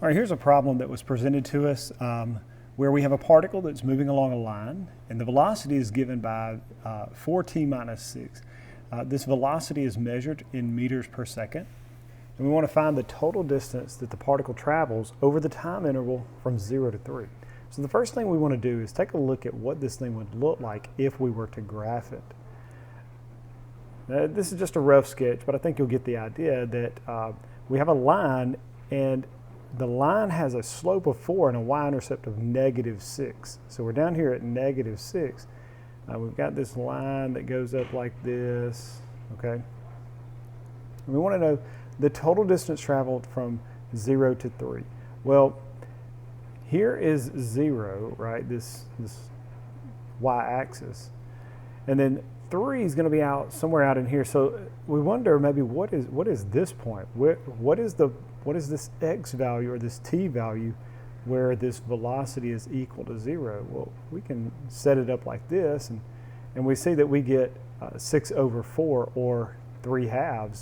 All right, here's a problem that was presented to us where we have a particle that's moving along a line, and the velocity is given by 4t minus 6. This velocity is measured in meters per second, and we want to find the total distance that the particle travels over the time interval from 0 to 3. So the first thing we want to do is take a look at what this thing would look like if we were to graph it. Now, this is just a rough sketch, but I think you'll get the idea that we have a line, and the line has a slope of 4 and a y-intercept of -6. So we're down here at -6. We've got this line that goes up like this, okay? And we want to know the total distance traveled from 0 to 3. Well, here is 0, right, this y-axis. And then 3 is going to be out somewhere out in here. So we wonder maybe what is this point? What is this x value or this t value where this velocity is equal to 0? Well, we can set it up like this, and we see that we get 6 over 4, or 3/2.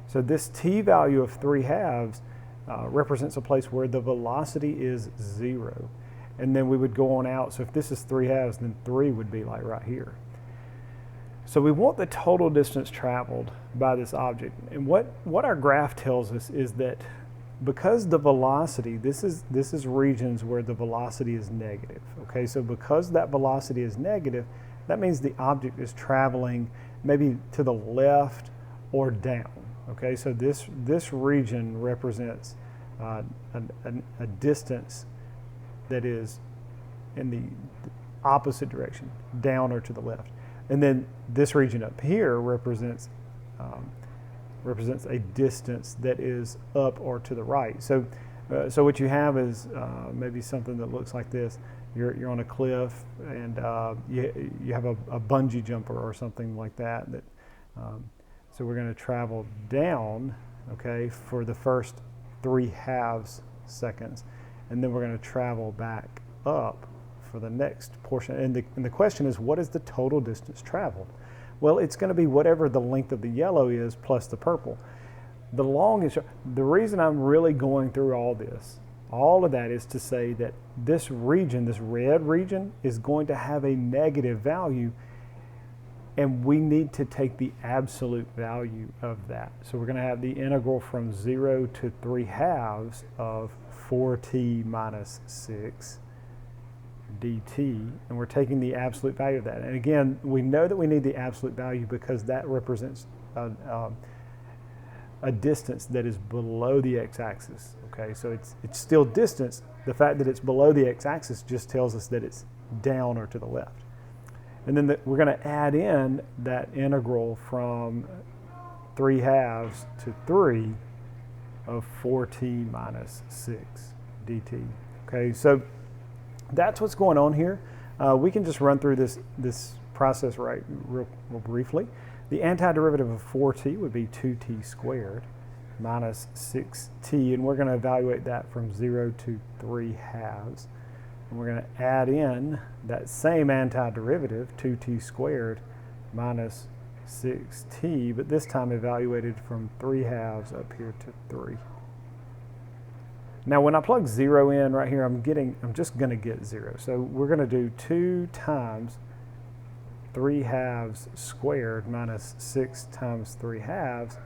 So this t value of 3/2 represents a place where the velocity is 0. And then we would go on out. So if this is 3/2, then 3 would be like right here. So we want the total distance traveled by this object. And what our graph tells us is that because the velocity, this is regions where the velocity is negative. Okay, so because that velocity is negative, that means the object is traveling maybe to the left or down. Okay, so this region represents a distance that is in the opposite direction, down or to the left. And then this region up here represents a distance that is up or to the right. So what you have is maybe something that looks like this. You're on a cliff, and you have a bungee jumper or something like that. So we're going to travel down, okay, for the first 3/2 seconds, and then we're going to travel back up for the next portion. And the question is, what is the total distance traveled? Well, it's going to be whatever the length of the yellow is plus the purple. The reason I'm really going through all of that is to say that this region, this red region, is going to have a negative value, and we need to take the absolute value of that. So we're going to have the integral from 0 to 3/2 of 4t minus 6 dt, and we're taking the absolute value of that. And again, we know that we need the absolute value because that represents a distance that is below the x-axis. Okay, so it's still distance. The fact that it's below the x-axis just tells us that it's down or to the left. And then we're going to add in that integral from 3/2 to 3 of 4t minus 6 dt. Okay, so that's what's going on here. We can just run through this process real briefly. The antiderivative of 4t would be 2t squared minus 6t, and we're going to evaluate that from 0 to 3/2. And we're going to add in that same antiderivative, 2t squared minus 6t, but this time evaluated from 3/2 up here to 3. Now when I plug 0 in right here, I'm just going to get 0. So we're going to do 2 times 3/2 squared minus 6 times 3/2.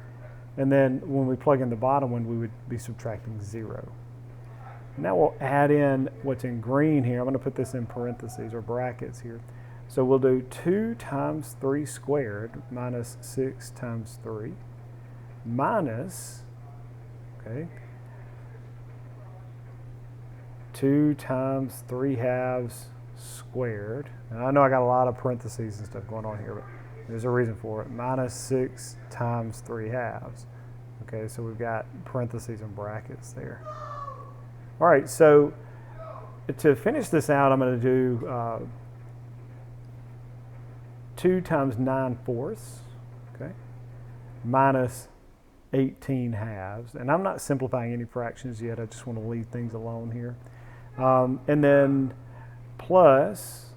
And then when we plug in the bottom one, we would be subtracting 0. Now we'll add in what's in green here. I'm going to put this in parentheses or brackets here. So we'll do 2 times 3 squared minus 6 times 3 minus, okay, 2 times 3/2 squared. And I know I got a lot of parentheses and stuff going on here, but there's a reason for it. Minus 6 times 3/2. Okay, so we've got parentheses and brackets there. All right, so to finish this out, I'm going to do 2 times 9/4, okay, minus 18/2. And I'm not simplifying any fractions yet. I just want to leave things alone here. And then plus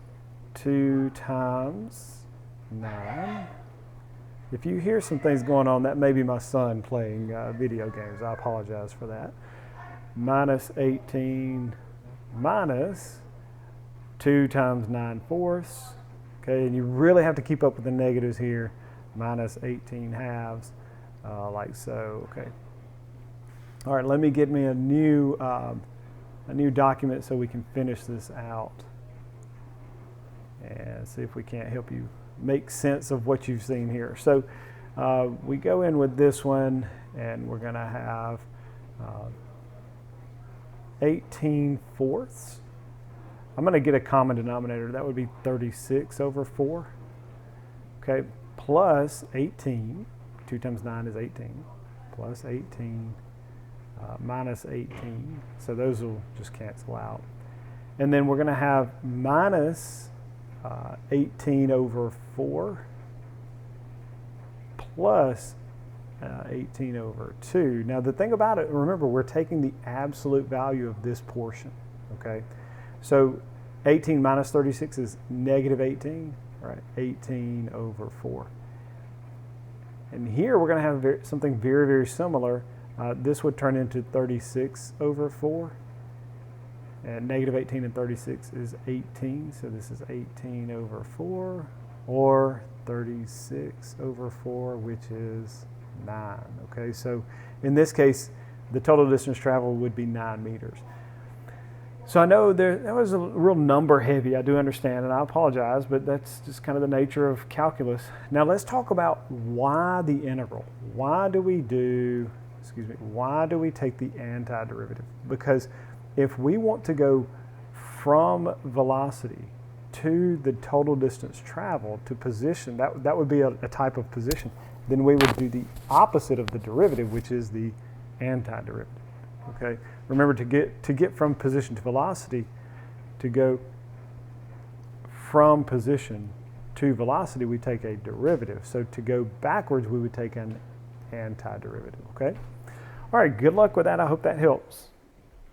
2 times 9. If you hear some things going on, that may be my son playing video games. I apologize for that. minus 18 minus 2 times 9/4. Okay, and you really have to keep up with the negatives here. Minus 18 halves, like so. Okay. All right, let me get me a new document so we can finish this out and see if we can't help you make sense of what you've seen here. So we go in with this one, and we're going to have 18/4. I'm going to get a common denominator. That would be 36/4. Okay, plus 18. 2 times 9 is 18. Plus 18 minus 18. So those will just cancel out. And then we're going to have minus 18/4 plus 18/2. Now the thing about it, remember, we're taking the absolute value of this portion. Okay, so 18 minus 36 is negative 18, right? 18/4. And here we're going to have something very, very similar. This would turn into 36/4. And negative 18 and 36 is 18. So this is 18/4 or 36/4, which is 9. Okay, so in this case, the total distance traveled would be 9 meters. So I know that was a real number heavy, I do understand, and I apologize, but that's just kind of the nature of calculus. Now let's talk about why the integral. Why do we take the antiderivative? Because if we want to go from velocity to the total distance traveled to position, that would be a type of position, then we would do the opposite of the derivative, which is the antiderivative. Okay, remember, to get from position to velocity, to go from position to velocity, we take a derivative. So to go backwards, we would take an antiderivative. Okay, all right, good luck with that. I hope that helps.